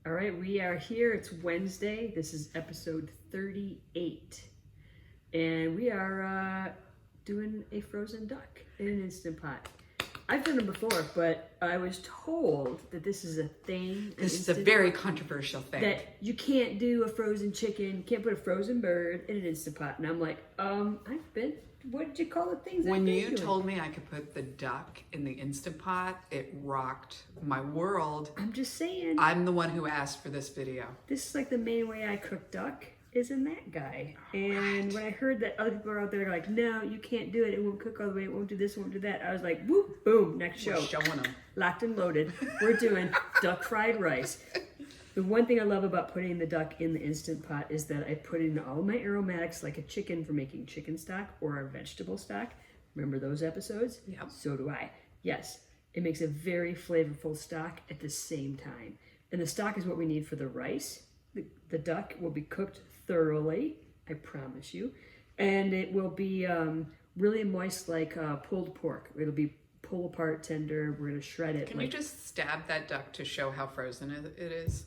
All right, we are here. It's Wednesday. This is episode 38. And we are doing a frozen duck in an Instant Pot. I've done them before, but I was told that this is a thing. This is a very controversial thing. That you can't do a frozen chicken, can't put a frozen bird in an Instant Pot. And I'm like, what did you call the things? When you told me I could put the duck in the Instant Pot, it rocked my world. I'm just saying. I'm the one who asked for this video. This is like the main way I cook duck is in that guy. And when I heard that other people are out there like, no, you can't do it. It won't cook all the way. It won't do this. It won't do that. I was like, whoop, boom, next show. We're showing them. Locked and loaded. We're doing duck fried rice. The one thing I love about putting the duck in the Instant Pot is that I put in all my aromatics like a chicken for making chicken stock or a vegetable stock. Remember those episodes? Yep. So do I. Yes, it makes a very flavorful stock at the same time. And the stock is what we need for the rice. The duck will be cooked thoroughly, I promise you. And it will be really moist like pulled pork. It'll be pull apart tender. We're going to shred it. Can you just stab that duck to show how frozen it is?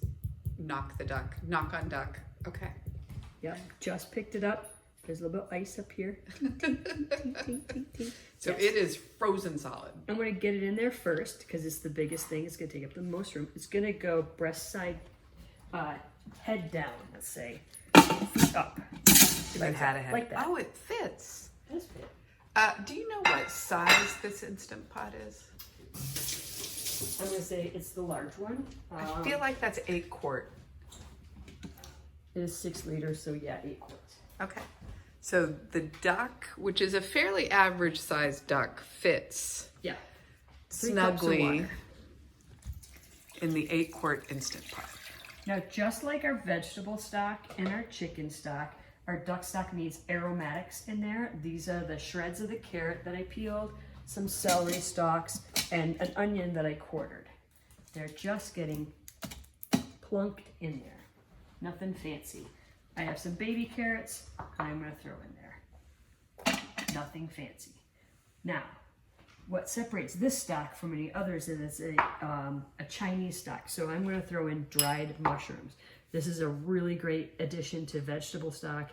Knock the duck. Knock on duck. Okay. Yep, just picked it up. There's a little bit of ice up here. So Yes. it is frozen solid. I'm going to get it in there first because it's the biggest thing. It's going to take up the most room. It's going to go breast side, head down, let's say. Feet up. If it had a head. Like that. Oh, it fits. It does fit. Do you know what size this Instant Pot is? I'm going to say it's the large one. I feel like that's 8 quart. It is 6 liters, so yeah, 8 quarts. Okay. So the duck, which is a fairly average sized duck, fits Yeah. 3 cups of snugly water. in the 8 quart Instant Pot. Now, just like our vegetable stock and our chicken stock, our duck stock needs aromatics in there. These are the shreds of the carrot that I peeled, some celery stalks, and an onion that I quartered. They're just getting plunked in there. Nothing fancy. I have some baby carrots I'm going to throw in there. Nothing fancy. Now, what separates this stock from any others is a Chinese stock. So I'm going to throw in dried mushrooms. This is a really great addition to vegetable stock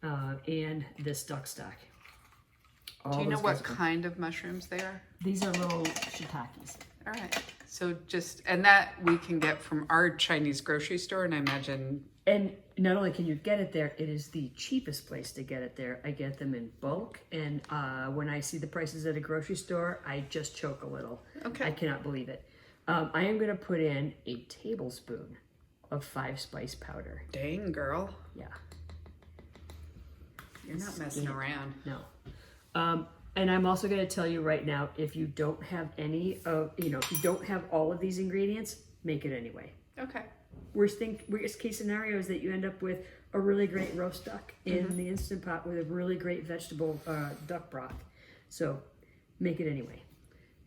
and this duck stock. Do you know what kind of mushrooms they are? These are little shiitakes. All right. So and that we can get from our Chinese grocery store, and I imagine. And not only can you get it there, it is the cheapest place to get it there. I get them in bulk, and when I see the prices at a grocery store, I just choke a little. Okay. I cannot believe it. I am going to put in a tablespoon of 5-spice powder. Dang, girl. Yeah. You're not messing around. No. And I'm also going to tell you right now, if you don't have if you don't have all of these ingredients, make it anyway. Okay. Worst case scenario is that you end up with a really great roast duck in the Instant Pot with a really great vegetable duck broth. So make it anyway.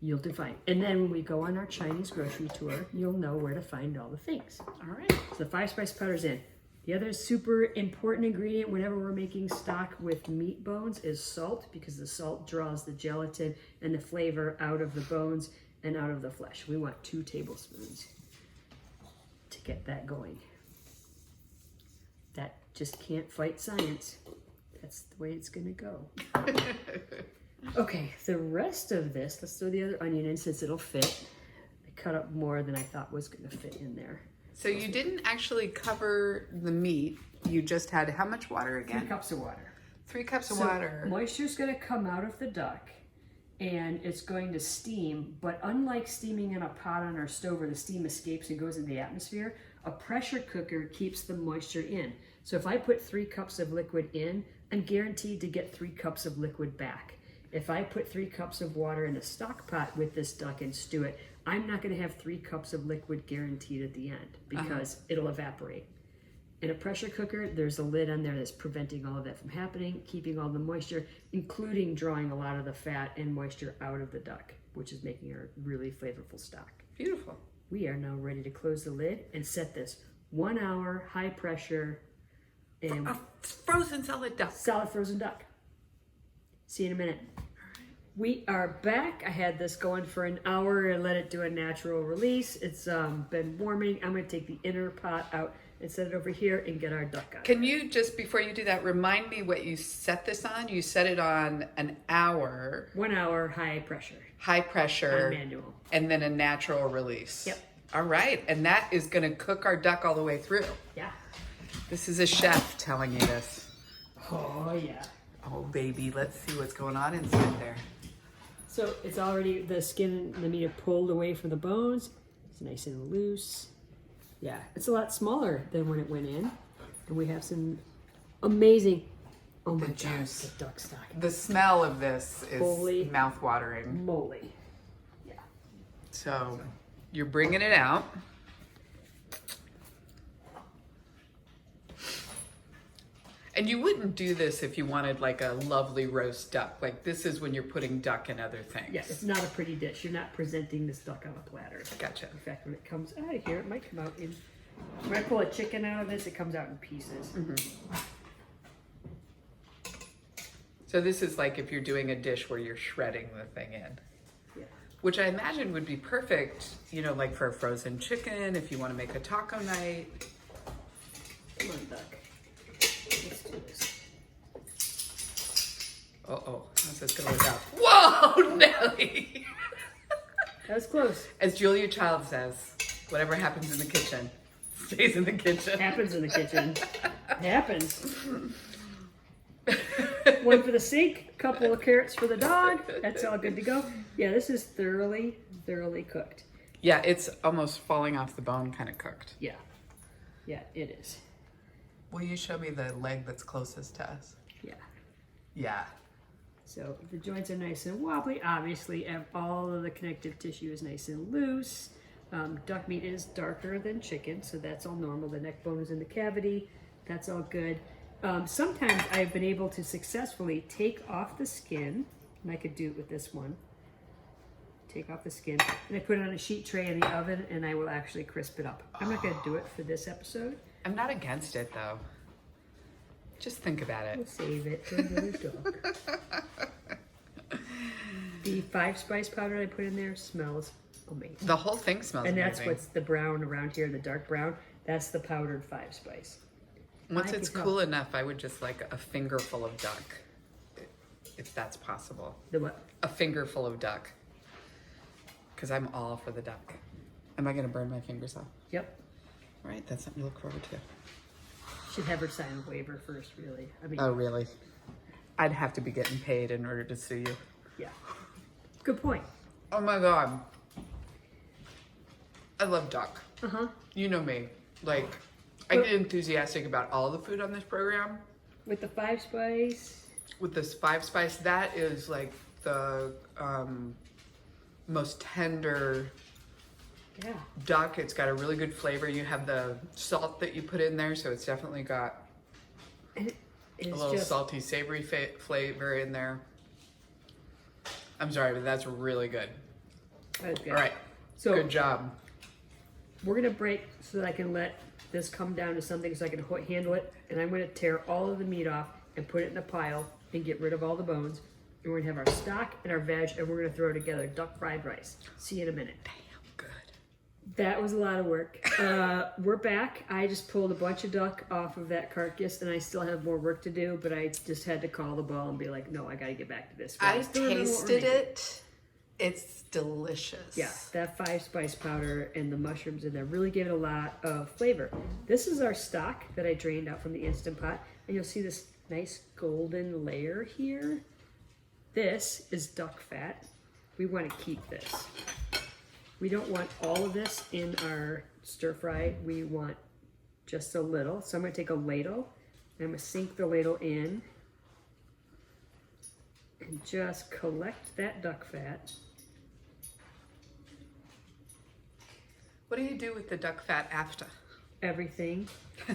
You'll do fine. And then when we go on our Chinese grocery tour, you'll know where to find all the things. All right. So the 5-spice powder's in. The other super important ingredient whenever we're making stock with meat bones is salt, because the salt draws the gelatin and the flavor out of the bones and out of the flesh. We want 2 tablespoons to get that going. That just can't fight science. That's the way it's gonna go. Okay, the rest of this, let's throw the other onion in since it'll fit. I cut up more than I thought was gonna fit in there. So you didn't actually cover the meat. You just had how much water again? 3 cups of water. 3 cups of So water. moisture's going to come out of the duck and it's going to steam, but unlike steaming in a pot on our stove where the steam escapes and goes in the atmosphere, a pressure cooker keeps the moisture in. So if I put 3 cups of liquid in, I'm guaranteed to get 3 cups of liquid back. If I put 3 cups of water in a stock pot with this duck and stew it, I'm not going to have 3 cups of liquid guaranteed at the end because it'll evaporate. In a pressure cooker, there's a lid on there that's preventing all of that from happening, keeping all the moisture, including drawing a lot of the fat and moisture out of the duck, which is making a really flavorful stock. Beautiful. We are now ready to close the lid and set this 1 hour, high pressure, and A frozen solid duck. solid frozen duck. See you in a minute. We are back. I had this going for an hour and let it do a natural release. It's been warming. I'm going to take the inner pot out and set it over here and get our duck on. Can you just, before you do that, remind me what you set this on? You set it on an hour. 1 hour high pressure. High pressure. On manual. And then a natural release. Yep. All right. And that is going to cook our duck all the way through. Yeah. This is a chef telling you this. Oh, yeah. Oh, baby. Let's see what's going on inside there. So it's already, the skin and the meat are pulled away from the bones. It's nice and loose. Yeah, it's a lot smaller than when it went in. And we have some amazing, oh my The gosh, juice. the duck stock. The smell of this is Holy mouth-watering. moly. Yeah. So you're bringing it out. And you wouldn't do this if you wanted like a lovely roast duck. Like this is when you're putting duck and other things. Yeah, it's not a pretty dish. You're not presenting this duck on a platter. Gotcha. In fact, when it comes out of here, it might come out in, when I pull a chicken out of this, it comes out in pieces. So this is like if you're doing a dish where you're shredding the thing in. Yeah. Which I imagine would be perfect, you know, like for a frozen chicken, if you want to make a taco night. Come on, duck. Let's do this. Uh-oh, how's this gonna work out? Whoa, Nelly! That was close. As Julia Child says, whatever happens in the kitchen, stays in the kitchen. Happens in the kitchen. Happens. One for the sink, couple of carrots for the dog. That's all good to go. Yeah, this is thoroughly, thoroughly cooked. Yeah, it's almost falling off the bone kind of cooked. Yeah. Yeah, it is. Will you show me the leg that's closest to us? Yeah. Yeah. So the joints are nice and wobbly. Obviously, all of the connective tissue is nice and loose. Duck meat is darker than chicken, so that's all normal. The neck bone is in the cavity. That's all good. Sometimes I've been able to successfully take off the skin, and I could do it with this one. Take off the skin, and I put it on a sheet tray in the oven, and I will actually crisp it up. I'm not going to do it for this episode. I'm not against it though. Just think about We'll it. save it for another dog. The 5-spice powder I put in there smells amazing. The whole thing smells And that's amazing. what's the brown around here, the dark brown. That's the powdered 5-spice. Once I it's could cool enough, I would just like a fingerful of duck, if that's possible. The what? A fingerful of duck, because I'm all for the duck. Am I gonna burn my fingers off? Yep. All right, that's something to look forward to. Should have her sign a waiver first, really. I mean, Oh, really? I'd have to be getting paid in order to sue you. yeah. Good point. Oh my God. I love duck. Uh-huh. You know me. Like, I get enthusiastic about all the food on this program. With the 5-spice. With this 5-spice, that is like the most tender Yeah. duck. It's got a really good flavor. You have the salt that you put in there, so it's definitely got And a it's little just, salty, savory flavor in there. I'm sorry, but that's really good. that's good. All right, So good job. we're going to break so that I can let this come down to something so I can handle it. And I'm going to tear all of the meat off and put it in a pile and get rid of all the bones. And we're going to have our stock and our veg, and we're going to throw together duck fried rice. See you in a minute. Damn good. That was a lot of work. We're back. I just pulled a bunch of duck off of that carcass, and I still have more work to do, but I just had to call the ball and be like, no, I got to get back to this. I Still don't know what we're tasted making. it. It's delicious. Yeah, that 5-spice powder and the mushrooms in there really give it a lot of flavor. This is our stock that I drained out from the Instant Pot, and you'll see this nice golden layer here. This is duck fat. We want to keep this. We don't want all of this in our stir fry. We want just a little. So I'm going to take a ladle, and I'm going to sink the ladle in and just collect that duck fat. What do you do with the duck fat after? Everything.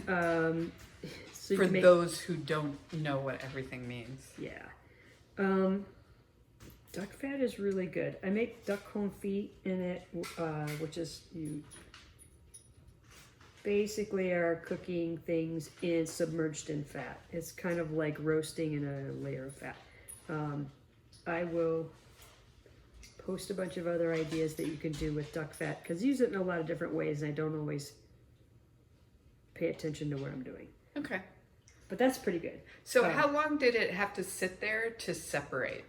So you For can make, those who don't know what everything means. yeah. Duck fat is really good. I make duck confit in it, which is you basically are cooking things submerged in fat. It's kind of like roasting in a layer of fat. I will post a bunch of other ideas that you can do with duck fat, because use it in a lot of different ways, and I don't always pay attention to what I'm doing. Okay. But that's pretty good. So how long did it have to sit there to separate?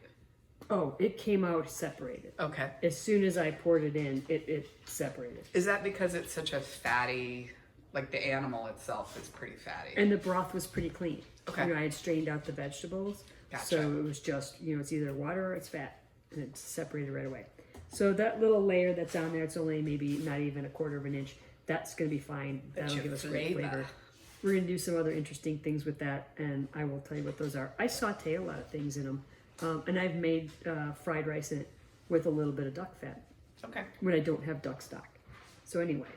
Oh, it came out separated. Okay. As soon as I poured it in, it separated. Is that because it's such a fatty, like the animal itself is pretty fatty? And the broth was pretty clean. Okay. You know, I had strained out the vegetables. Gotcha. So it was just, you know, it's either water or it's fat. And it's separated right away. So that little layer that's on there, it's only maybe not even a quarter of an inch. That's going to be fine. That'll give us great flavor. We're going to do some other interesting things with that, and I will tell you what those are. I saute a lot of things in them, and I've made fried rice in it with a little bit of duck fat Okay. when I don't have duck stock. So anyway,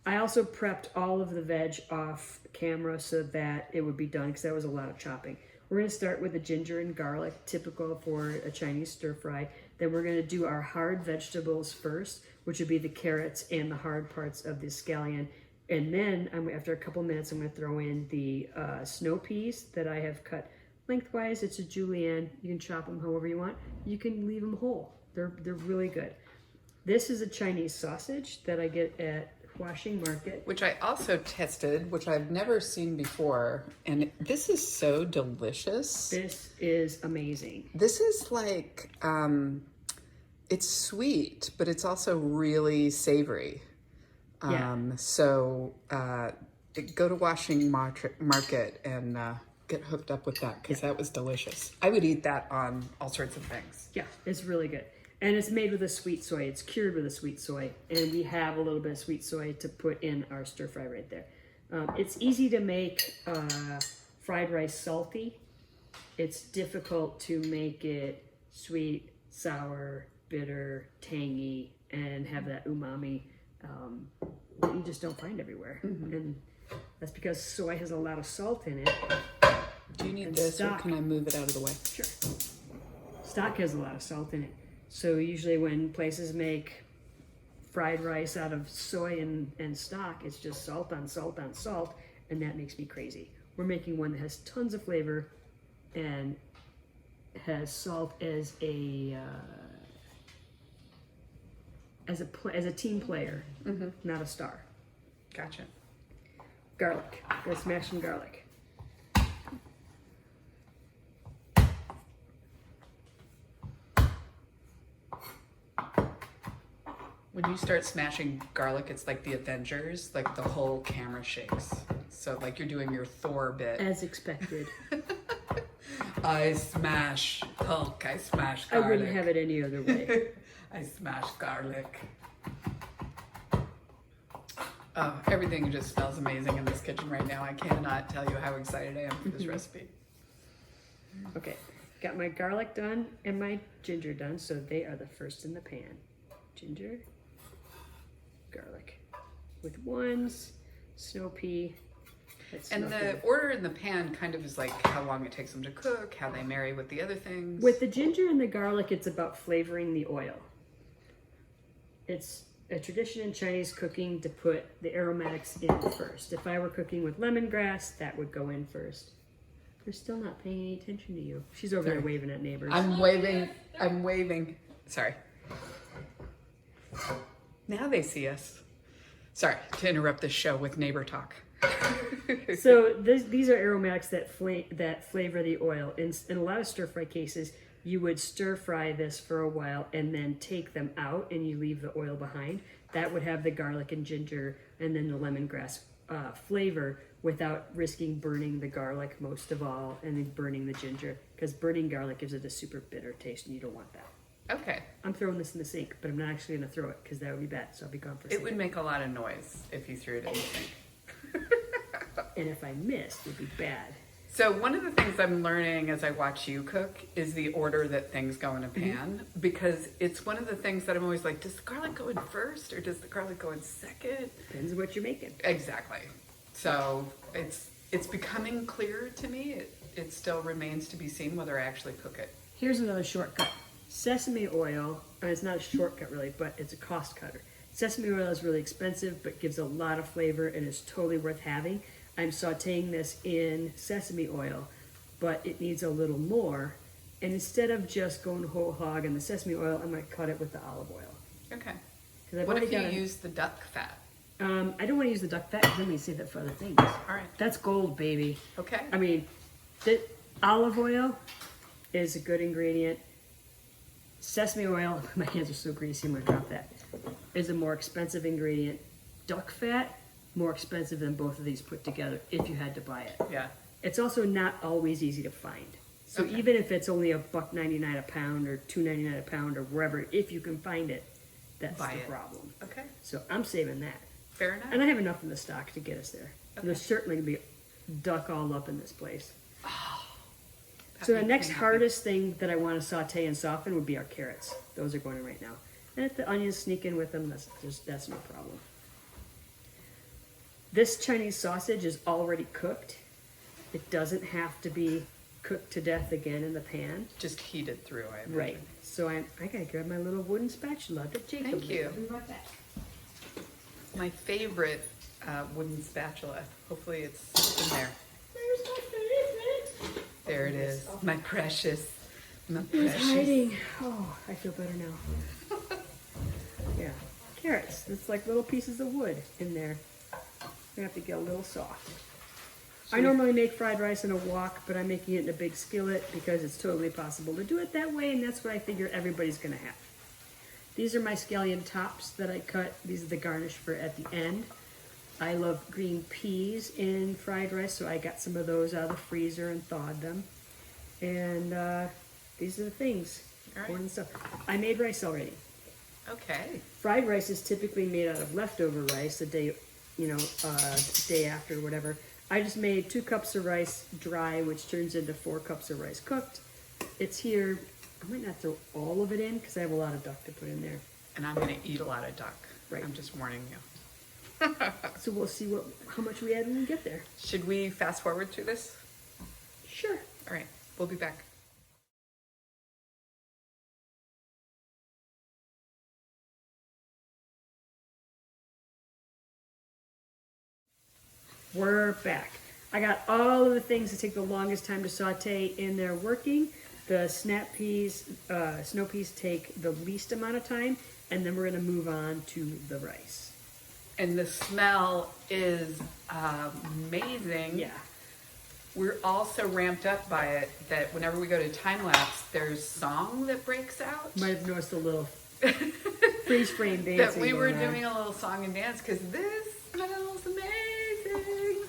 I also prepped all of the veg off camera so that it would be done, because that was a lot of chopping. We're going to start with the ginger and garlic, typical for a Chinese stir fry. Then we're going to do our hard vegetables first, which would be the carrots and the hard parts of the scallion. And then after a couple minutes, I'm going to throw in the snow peas that I have cut lengthwise. It's a julienne. You can chop them however you want. You can leave them whole. They're really good. This is a Chinese sausage that I get at Washing Market. Which I also tested, which I've never seen before. And this is so delicious. This is amazing. This is like, it's sweet, but it's also really savory. Yeah. So go to Washing Market and get hooked up with that, because that was delicious. I would eat that on all sorts of things. Yeah, it's really good. And it's made with a sweet soy. It's cured with a sweet soy. And we have a little bit of sweet soy to put in our stir fry right there. It's easy to make fried rice salty. It's difficult to make it sweet, sour, bitter, tangy, and have that umami that you just don't find everywhere. And that's because soy has a lot of salt in it. Do you need And this, stock. or can I move it out of the way? Sure. Stock has a lot of salt in it. So usually when places make fried rice out of soy and stock, it's just salt on salt on salt, and that makes me crazy. We're making one that has tons of flavor and has salt as a team player, not a star. Gotcha. Garlic. Gotta smash some garlic. When you start smashing garlic, it's like the Avengers, like the whole camera shakes. So like you're doing your Thor bit. As expected. I smash Hulk, I smash I garlic. wouldn't have it any other way. I smash garlic. Oh, everything just smells amazing in this kitchen right now. I cannot tell you how excited I am for this recipe. Okay, got my garlic done and my ginger done, so they are the first in the pan. Ginger, garlic with ones, snow pea. And the order in the pan kind of is like how long it takes them to cook, how they marry with the other things. With the ginger and the garlic, it's about flavoring the oil. It's a tradition in Chinese cooking to put the aromatics in first. If I were cooking with lemongrass, that would go in first. They're still not paying any attention to you. She's over there waving at neighbors. I'm waving. Sorry. Now they see us. Sorry to interrupt this show with neighbor talk. So these are aromatics that flavor the oil. In a lot of stir fry cases, you would stir fry this for a while and then take them out and you leave the oil behind. That would have the garlic and ginger and then the lemongrass flavor without risking burning the garlic most of all and then burning the ginger, because burning garlic gives it a super bitter taste and you don't want that. Okay. I'm throwing this in the sink, but I'm not actually going to throw it because that would be bad, so I'll be gone for a It second. would make a lot of noise if you threw it in the sink. And if I missed, it would be bad. So one of the things I'm learning as I watch you cook is the order that things go in a pan, because it's one of the things that I'm always like, does the garlic go in first or does the garlic go in second? Depends on what you're making. Exactly. So it's becoming clearer to me. It still remains to be seen whether I actually cook it. Here's another shortcut. Sesame oil, and it's not a shortcut really, but it's a cost cutter. Sesame oil is really expensive, but gives a lot of flavor and is totally worth having. I'm sauteing this in sesame oil, but it needs a little more And instead of just going whole hog in the sesame oil, I'm going to cut it with the olive oil. Okay. Because I've What already if you got use the duck fat? I don't want to use the duck fat because I'm going to save that for other things. All right. That's gold, baby. Okay. I mean, the olive oil is a good ingredient. Sesame oil, my hands are so greasy, I'm going to drop that, is a more expensive ingredient. Duck fat, more expensive than both of these put together if you had to buy it. Yeah. It's also not always easy to find. So Okay. even if it's only $1.99 a pound or $2.99 a pound or wherever, if you can find it, that's Buy the it. problem. Okay. So I'm saving that. Fair enough. And I have enough in the stock to get us there. Okay. There's certainly going to be duck all up in this place. That So the makes next me happy. hardest thing that I want to saute and soften would be our carrots. Those are going in right now. And if the onions sneak in with them, that's no problem. This Chinese sausage is already cooked. It doesn't have to be cooked to death again in the pan. Just heat it through, I imagine. Right. So I gotta grab my little wooden spatula that Jacob Thank you. made. I'll be right back. My favorite wooden spatula. Hopefully it's in there. There's my favorite. There it is. My precious. My It's precious. hiding. Oh, I feel better now. Yeah. Carrots. It's like little pieces of wood in there. We have to get a little soft. I normally make fried rice in a wok, but I'm making it in a big skillet because it's totally possible to do it that way, and that's what I figure everybody's gonna have. These are my scallion tops that I cut. These are the garnish for at the end. I love green peas in fried rice, so I got some of those out of the freezer and thawed them. And these are the things, All right. corn and stuff. I made rice already. Okay. Fried rice is typically made out of leftover rice the day, day after, whatever. I just made 2 cups of rice dry, which turns into 4 cups of rice cooked. It's here. I might not throw all of it in because I have a lot of duck to put in there. And I'm going to eat a lot of duck. Right. I'm just warning you. So we'll see how much we add when we get there. Should we fast forward through this? Sure. All right. We'll be back. We're back. I got all of the things that take the longest time to saute in there working. The snap peas, snow peas take the least amount of time, and then we're gonna move on to the rice. And the smell is amazing. Yeah. We're also ramped up by it that whenever we go to time lapse, there's song that breaks out. Might have noticed a little freeze frame dancing. That we were going on. doing a little song and dance because this smells amazing.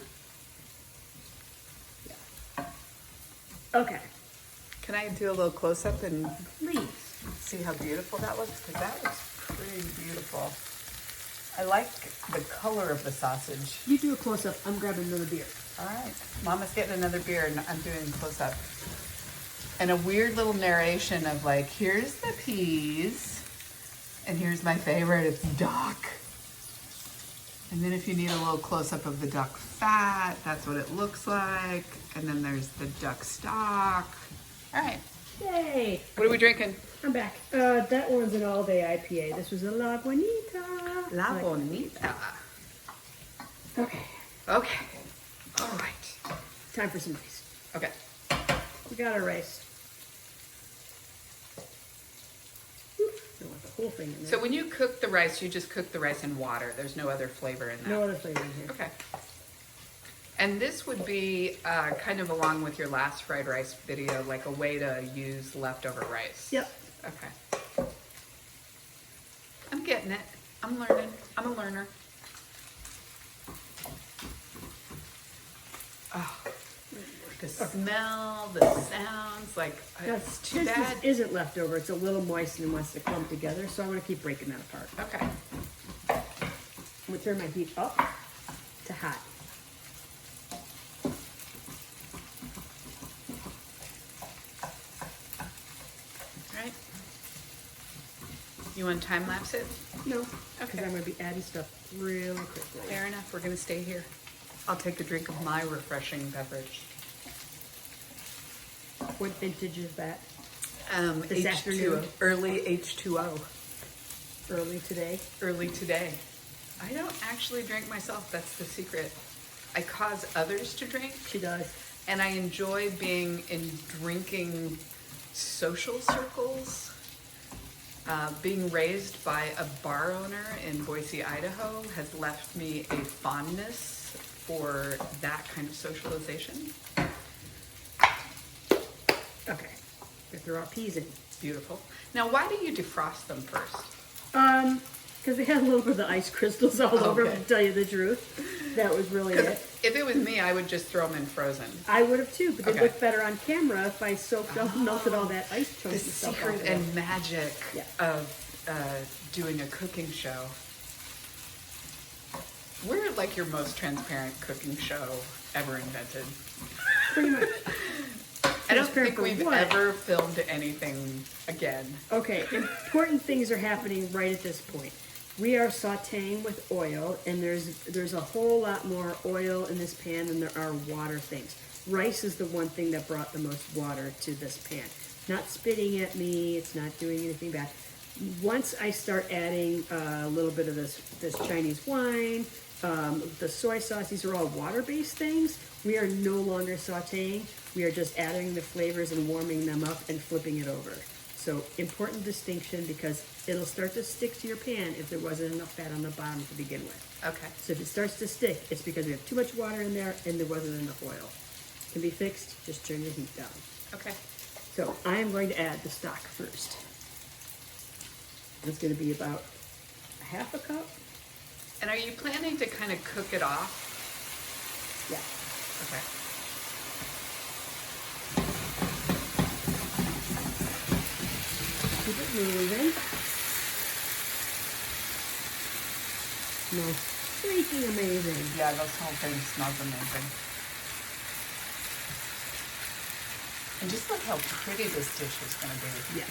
Okay. Can I do a little close up and Please. see how beautiful that looks? Because that looks pretty beautiful. I like the color of the sausage. You do a close up. I'm grabbing another beer. All right. Mama's getting another beer and I'm doing close up. And a weird little narration of like, here's the peas and here's my favorite, it's duck. And then if you need a little close up of the duck fat, that's what it looks like. And then there's the duck stock. All right. Yay. What are we drinking? I'm back. That one's an all-day IPA. This was a La Bonita. La Like- Bonita. Okay. Okay. All right. Time for some rice. Okay. We got our rice. Don't want the whole thing in there. So when you cook the rice, you just cook the rice in water. There's no other flavor in that. No other flavor in here. Okay. And this would be kind of along with your last fried rice video, like a way to use leftover rice. Yep. Okay. I'm getting it. I'm learning. I'm a learner. Oh, the smell, the sounds, like Now, it's too this bad. isn't leftover. It's a little moist and wants to clump together, so I'm going to keep breaking that apart. Okay. I'm going to turn my heat up to hot. All right. You want to time lapse it? No, because Okay. I'm going to be adding stuff really quickly. Fair enough. We're going to stay here. I'll take a drink of my refreshing beverage. What vintage is that? This H2O, afternoon? early H2O, Early today? early today. I don't actually drink myself. That's the secret. I cause others to drink, She does. and I enjoy being in drinking social circles. Being raised by a bar owner in Boise, Idaho has left me a fondness for that kind of socialization. Okay, we throw our peas in. Beautiful. Now, why do you defrost them first? Because they had a little bit of the ice crystals all over, Okay. to tell you the truth. That was really it. If it was me, I would just throw them in frozen. I would have too, but they Okay. look better on camera if I soaked up, melted all that ice The chunks and stuff off secret of and it. magic Yeah. of doing a cooking show. We're like your most transparent cooking show ever invented. Pretty much. I don't Transparent think for we've what? ever filmed anything again. Okay, important things are happening right at this point. We are sauteing with oil, and there's a whole lot more oil in this pan than there are water things. Rice is the one thing that brought the most water to this pan. Not spitting at me, it's not doing anything bad. Once I start adding a little bit of this Chinese wine, the soy sauce, these are all water-based things. We are no longer sauteing. We are just adding the flavors and warming them up and flipping it over. So important distinction, because it'll start to stick to your pan if there wasn't enough fat on the bottom to begin with. Okay. So if it starts to stick, it's because we have too much water in there and there wasn't enough oil. Can be fixed, just turn your heat down. Okay. So I am going to add the stock first. It's going to be about a half a cup. And are you planning to kind of cook it off? Yeah. Okay. Keep it moving. Smells freaking amazing. Yeah, this whole thing smells amazing. And just look how pretty this dish is going to be. Yeah.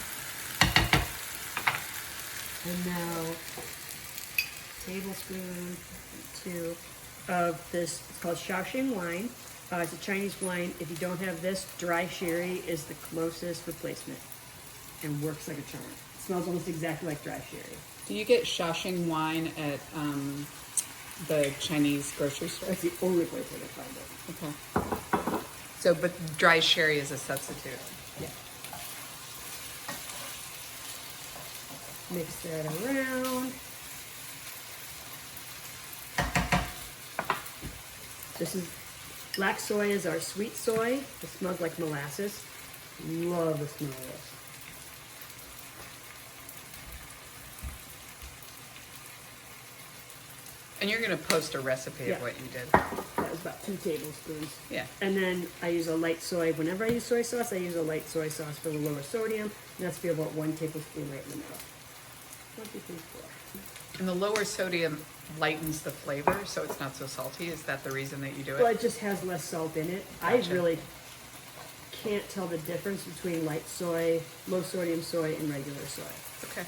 And now, tablespoon, 2 of this, it's called Shaoxing wine. It's a Chinese wine. If you don't have this, dry sherry is the closest replacement and works like a charm. It smells almost exactly like dry sherry. Do you get Shaoxing wine at the Chinese grocery store? That's the only place I can find it. Okay. So, but dry sherry is a substitute. Yeah. Mix that around. This is black soy is our sweet soy. It smells like molasses. Love the smell of this. And you're going to post a recipe Yeah. of what you did. That was about 2 tablespoons. Yeah. And then I use a light soy. Whenever I use soy sauce, I use a light soy sauce for the lower sodium. And that's be about 1 tablespoon right in the middle. 1, 2, 3, 4. And the lower sodium lightens the flavor, so it's not so salty. Is that the reason that you do Well, it? it just has less salt in it. Gotcha. I really can't tell the difference between light soy, low sodium soy, and regular soy. Okay.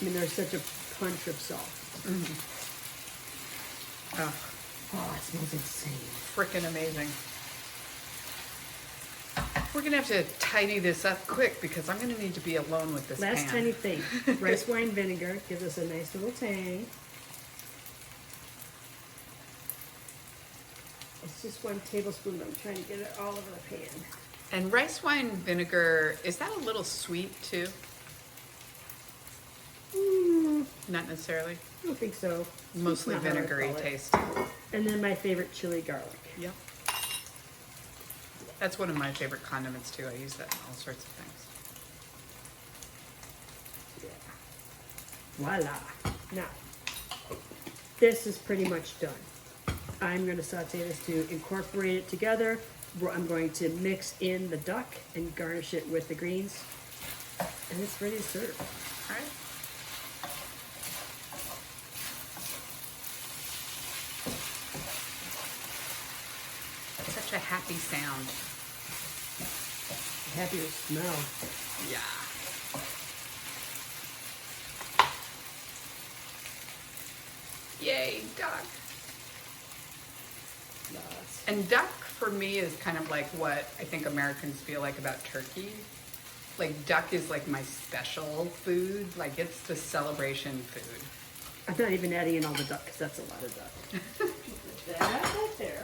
I mean, there's such a punch of salt. Oh, Oh, it smells insane. freaking amazing. We're going to have to tidy this up quick because I'm going to need to be alone with this Last pan. tiny thing, rice wine vinegar gives us a nice little tang. It's just 1 tablespoon, but I'm trying to get it all over the pan. And rice wine vinegar, is that a little sweet too? Not necessarily. I don't think so. Mostly It's not how I vinegary call it. taste. And then my favorite chili garlic. Yep. That's one of my favorite condiments too. I use that in all sorts of things. Yeah. Voila. Now, this is pretty much done. I'm going to saute this to incorporate it together. I'm going to mix in the duck and garnish it with the greens. And it's ready to serve. All right. That's such a happy sound. Happier smell. Yeah. Yay, duck. Lots. And duck for me is kind of like what I think Americans feel like about turkey. Like duck is like my special food. Like it's the celebration food. I'm not even adding in all the duck because that's a lot of duck. That right there.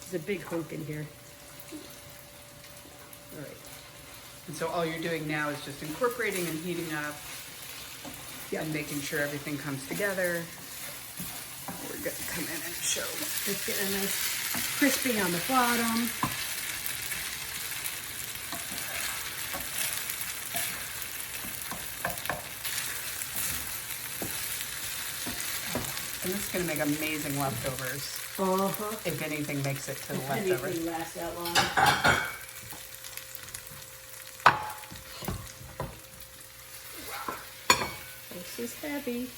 There's a big hunk in here. All right. And so all you're doing now is just incorporating and heating up and making sure everything comes together. We're gonna come in and show. It's getting a nice crispy on the bottom. And this is gonna make amazing leftovers. Uh-huh. If anything makes it to the leftovers. Anything lasts that long. This is heavy.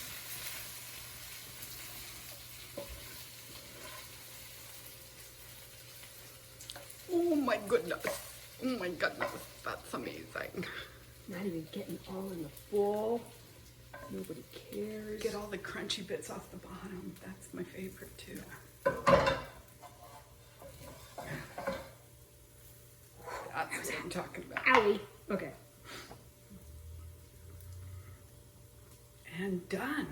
Oh my goodness. Oh my goodness. That's amazing. Not even getting all in the bowl. Nobody cares. Get all the crunchy bits off the bottom. That's my favorite too. That's what I'm talking about. Owie. Okay. And done.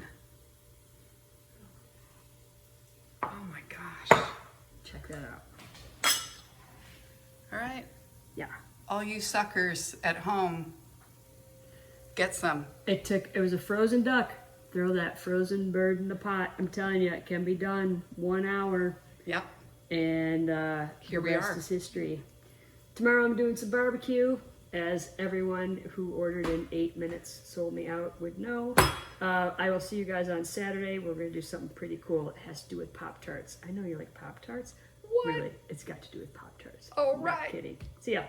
Oh my gosh. Check that out. All right. Yeah. All you suckers at home, get some. It was a frozen duck. Throw that frozen bird in the pot. I'm telling you, it can be done. 1 hour. Yep. And Here the we rest are. is history. Tomorrow I'm doing some barbecue, as everyone who ordered in 8 minutes sold me out would know. I will see you guys on Saturday. We're going to do something pretty cool. It has to do with Pop-Tarts. I know you like Pop-Tarts. What? Really, it's got to do with Pop-Tarts. All I'm right. not kidding. See ya.